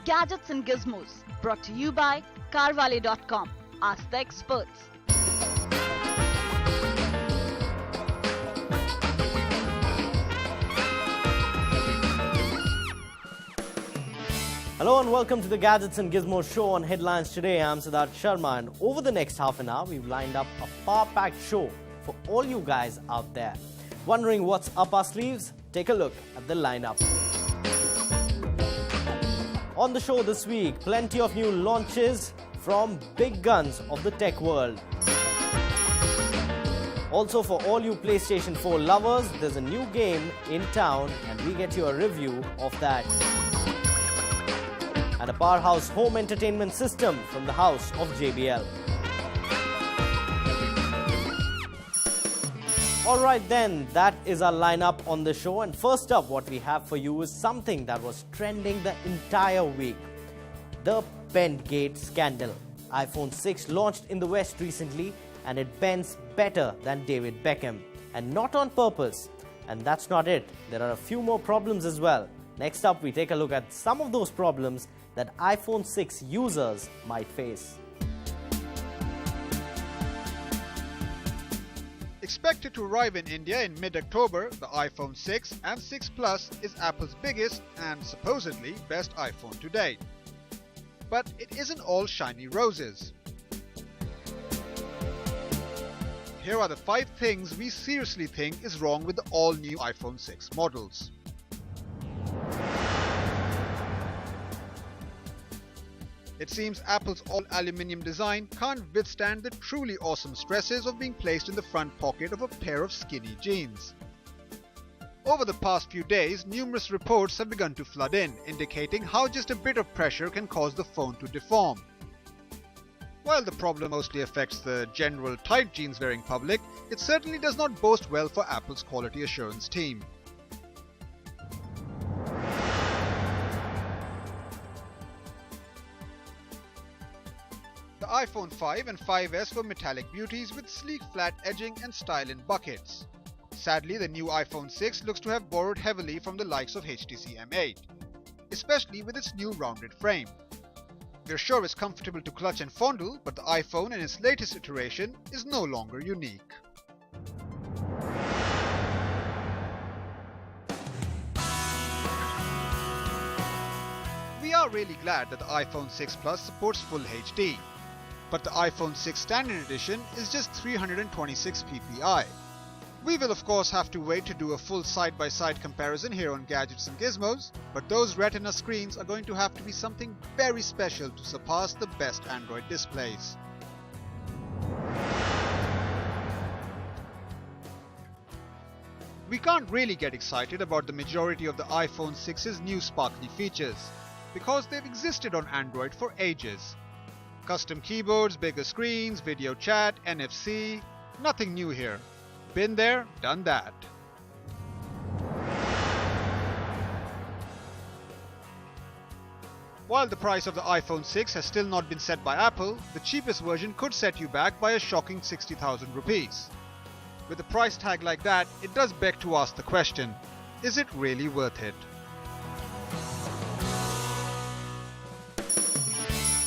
Gadgets and Gizmos, brought to you by carwale.com. Ask the experts. Hello and welcome to the Gadgets and Gizmos show. On Headlines today, I'm Siddharth Sharma, and over the next half an hour, we've lined up a far-packed show for all you guys out there. Wondering what's up our sleeves? Take a look at the lineup. On the show this week, plenty of new launches from big guns of the tech world. Also, for all you PlayStation 4 lovers, there's a new game in town and we get you a review of that. And a powerhouse home entertainment system from the house of JBL. Alright then, that is our lineup on the show, and first up what we have for you is something that was trending the entire week. The Bendgate scandal. iPhone 6 launched in the West recently and it bends better than David Beckham. And not on purpose. And that's not it. There are a few more problems as well. Next up we take a look at some of those problems that iPhone 6 users might face. Expected to arrive in India in mid-October, the iPhone 6 and 6 Plus is Apple's biggest and supposedly best iPhone to date. But it isn't all shiny roses. Here are the 5 things we seriously think is wrong with the all-new iPhone 6 models. It seems Apple's all-aluminium design can't withstand the truly awesome stresses of being placed in the front pocket of a pair of skinny jeans. Over the past few days, numerous reports have begun to flood in, indicating how just a bit of pressure can cause the phone to deform. While the problem mostly affects the general tight jeans wearing public, it certainly does not boast well for Apple's quality assurance team. The iPhone 5 and 5S were metallic beauties with sleek flat edging and style in buckets. Sadly, the new iPhone 6 looks to have borrowed heavily from the likes of HTC M8, especially with its new rounded frame. We're sure it's comfortable to clutch and fondle, but the iPhone in its latest iteration is no longer unique. We are really glad that the iPhone 6 Plus supports Full HD. But the iPhone 6 Standard Edition is just 326 ppi. We will of course have to wait to do a full side-by-side comparison here on Gadgets and Gizmos, but those Retina screens are going to have to be something very special to surpass the best Android displays. We can't really get excited about the majority of the iPhone 6's new sparkly features, because they've existed on Android for ages. Custom keyboards, bigger screens, video chat, NFC, nothing new here. Been there, done that. While the price of the iPhone 6 has still not been set by Apple, the cheapest version could set you back by a shocking 60,000 rupees. With a price tag like that, it does beg to ask the question, is it really worth it?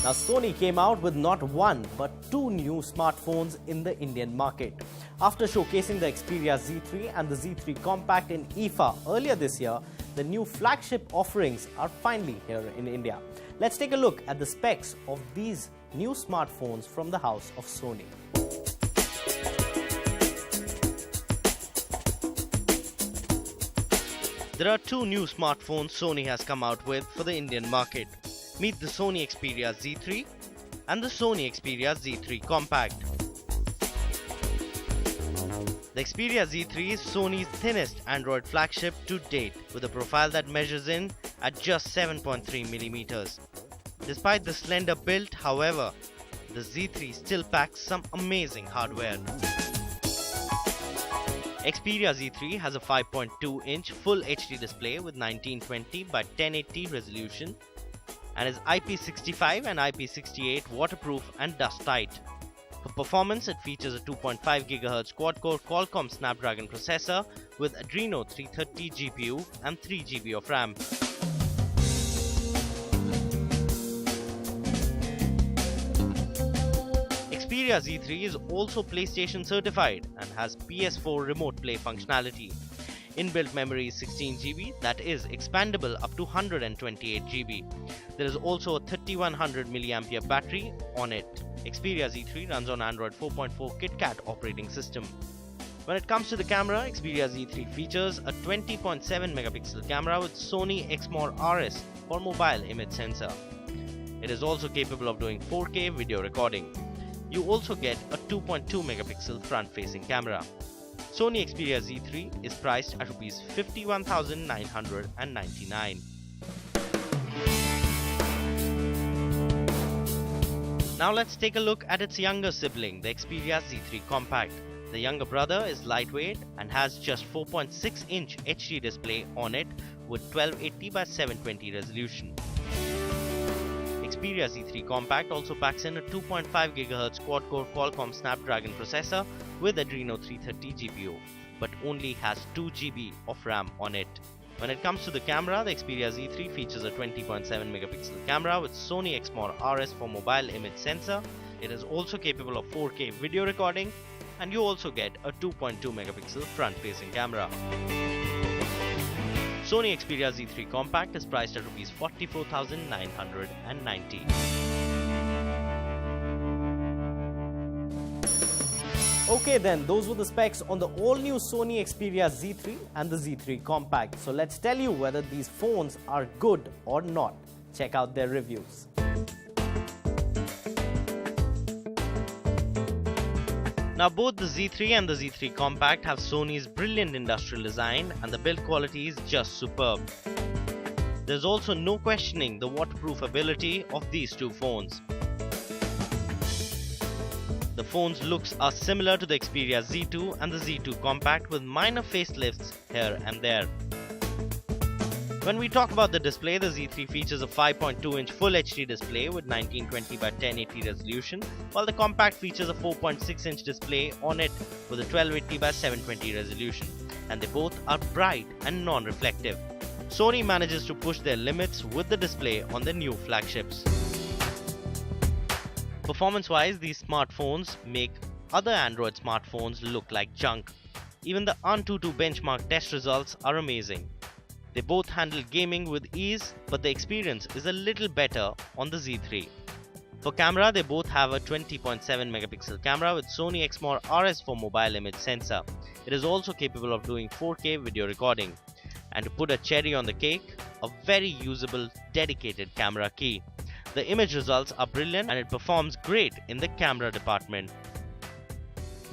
Now, Sony came out with not one but 2 new smartphones in the Indian market. After showcasing the Xperia Z3 and the Z3 Compact in IFA earlier this year, the new flagship offerings are finally here in India. Let's take a look at the specs of these new smartphones from the house of Sony. There are 2 new smartphones Sony has come out with for the Indian market. Meet the Sony Xperia Z3 and the Sony Xperia Z3 Compact. The Xperia Z3 is Sony's thinnest Android flagship to date, with a profile that measures in at just 7.3mm. Despite the slender build, however, the Z3 still packs some amazing hardware. Xperia Z3 has a 5.2-inch Full HD display with 1920 by 1080 resolution and is IP65 and IP68 waterproof and dust tight. For performance, it features a 2.5 GHz quad-core Qualcomm Snapdragon processor with Adreno 330 GPU and 3 GB of RAM. Xperia Z3 is also PlayStation certified and has PS4 remote play functionality. Inbuilt memory is 16 GB, that is expandable up to 128 GB. There is also a 3100 mAh battery on it. Xperia Z3 runs on Android 4.4 KitKat operating system. When it comes to the camera, Xperia Z3 features a 20.7 megapixel camera with Sony Xperia RS for mobile image sensor. It is also capable of doing 4K video recording. You also get a 2.2 megapixel front-facing camera. Sony Xperia Z3 is priced at Rs 51,999. Now let's take a look at its younger sibling, the Xperia Z3 Compact. The younger brother is lightweight and has just 4.6-inch HD display on it with 1280 by 720 resolution. Xperia Z3 Compact also packs in a 2.5 GHz quad-core Qualcomm Snapdragon processor with Adreno 330 GPU, but only has 2 GB of RAM on it. When it comes to the camera, the Xperia Z3 features a 20.7 megapixel camera with Sony Xperia RS for mobile image sensor. It is also capable of 4K video recording, and you also get a 2.2 megapixel front-facing camera. Sony Xperia Z3 Compact is priced at Rs 44,990. Okay then, those were the specs on the all-new Sony Xperia Z3 and the Z3 Compact. So let's tell you whether these phones are good or not. Check out their reviews. Now both the Z3 and the Z3 Compact have Sony's brilliant industrial design, and the build quality is just superb. There's also no questioning the waterproof ability of these two phones. The phone's looks are similar to the Xperia Z2 and the Z2 Compact with minor facelifts here and there. When we talk about the display, the Z3 features a 5.2-inch Full HD display with 1920 by 1080 resolution, while the Compact features a 4.6-inch display on it with a 1280 by 720 resolution, and they both are bright and non-reflective. Sony manages to push their limits with the display on their new flagships. Performance-wise, these smartphones make other Android smartphones look like junk. Even the Antutu benchmark test results are amazing. They both handle gaming with ease, but the experience is a little better on the Z3. For camera, they both have a 20.7 megapixel camera with Sony Xperia RS for mobile image sensor. It is also capable of doing 4K video recording. And to put a cherry on the cake, a very usable dedicated camera key. The image results are brilliant and it performs great in the camera department.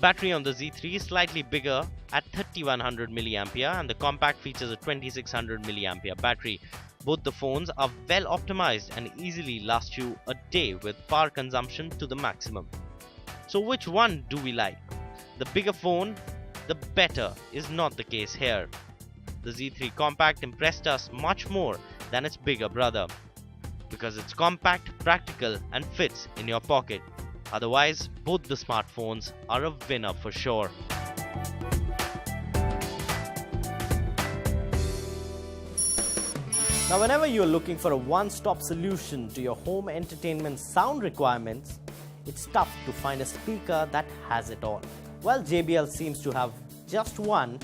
Battery on the Z3 is slightly bigger at 3100 mAh and the Compact features a 2600 mAh battery. Both the phones are well optimized and easily last you a day with power consumption to the maximum. So which one do we like? The bigger phone, the better is not the case here. The Z3 Compact impressed us much more than its bigger brother, because it's compact, practical and fits in your pocket. Otherwise, both the smartphones are a winner for sure. Now, whenever you're looking for a one-stop solution to your home entertainment sound requirements, it's tough to find a speaker that has it all. Well, JBL seems to have just one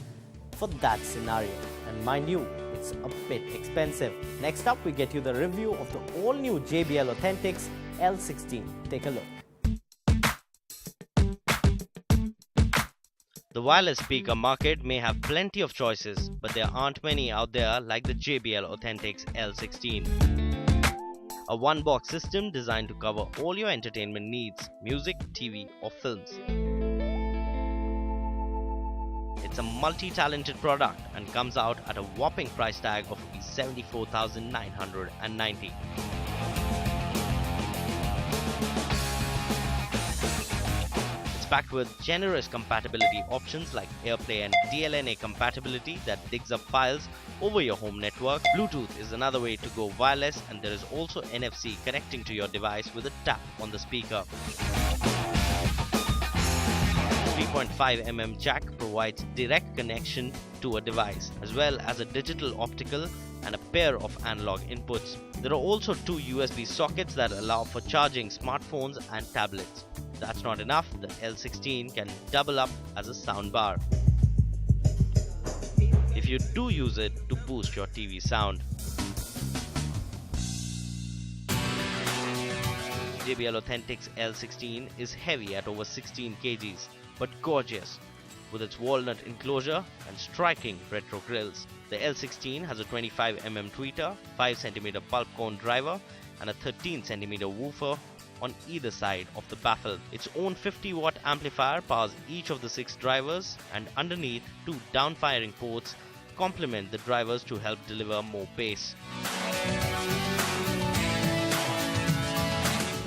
for that scenario. And mind you, it's a bit expensive. Next up, we get you the review of the all-new JBL Authentics L16. Take a look. The wireless speaker market may have plenty of choices, but there aren't many out there like the JBL Authentics L16. A one-box system designed to cover all your entertainment needs, music, TV or films. It's a multi-talented product and comes out at a whopping price tag of $74,990. Packed with generous compatibility options like AirPlay and DLNA compatibility that digs up files over your home network. Bluetooth is another way to go wireless, and there is also NFC connecting to your device with a tap on the speaker. 3.5mm jack provides direct connection to a device, as well as a digital optical and a pair of analog inputs. There are also two USB sockets that allow for charging smartphones and tablets. If that's not enough, the L16 can double up as a soundbar if you do use it to boost your TV sound. JBL Authentics L16 is heavy at over 16 kgs, but gorgeous with its walnut enclosure and striking retro grills. The L16 has a 25mm tweeter, 5cm pulp cone driver, and a 13cm woofer on either side of the baffle. Its own 50-watt amplifier powers each of the 6 drivers, and underneath, 2 downfiring ports complement the drivers to help deliver more bass.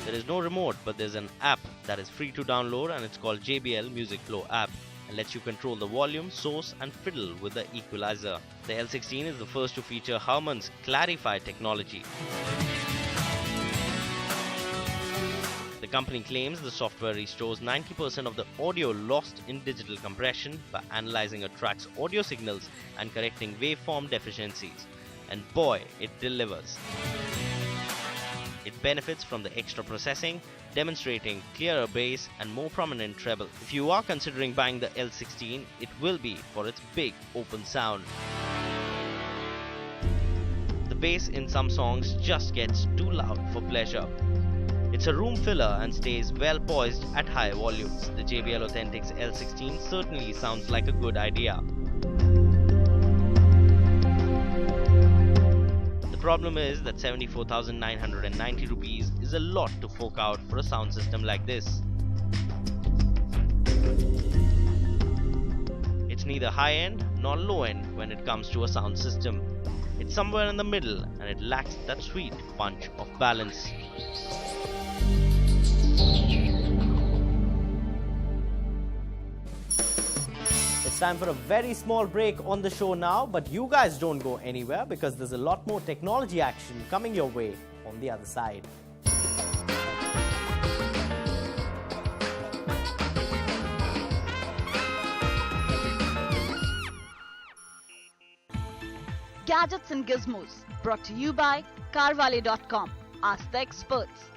There is no remote, but there's an app that is free to download, and it's called JBL Music Flow app, and lets you control the volume, source and fiddle with the equalizer. The L16 is the first to feature Harman's Clarify technology. The company claims the software restores 90% of the audio lost in digital compression by analyzing a track's audio signals and correcting waveform deficiencies. And boy, it delivers. It benefits from the extra processing, demonstrating clearer bass and more prominent treble. If you are considering buying the L16, it will be for its big open sound. The bass in some songs just gets too loud for pleasure. It's a room filler and stays well poised at high volumes. The JBL Authentics L16 certainly sounds like a good idea. The problem is that 74,990 rupees is a lot to fork out for a sound system like this. It's neither high-end nor low-end when it comes to a sound system. It's somewhere in the middle, and it lacks that sweet punch of balance. It's time for a very small break on the show now, but you guys don't go anywhere because there's a lot more technology action coming your way on the other side. Gadgets and Gizmos, brought to you by carvale.com. Ask the experts.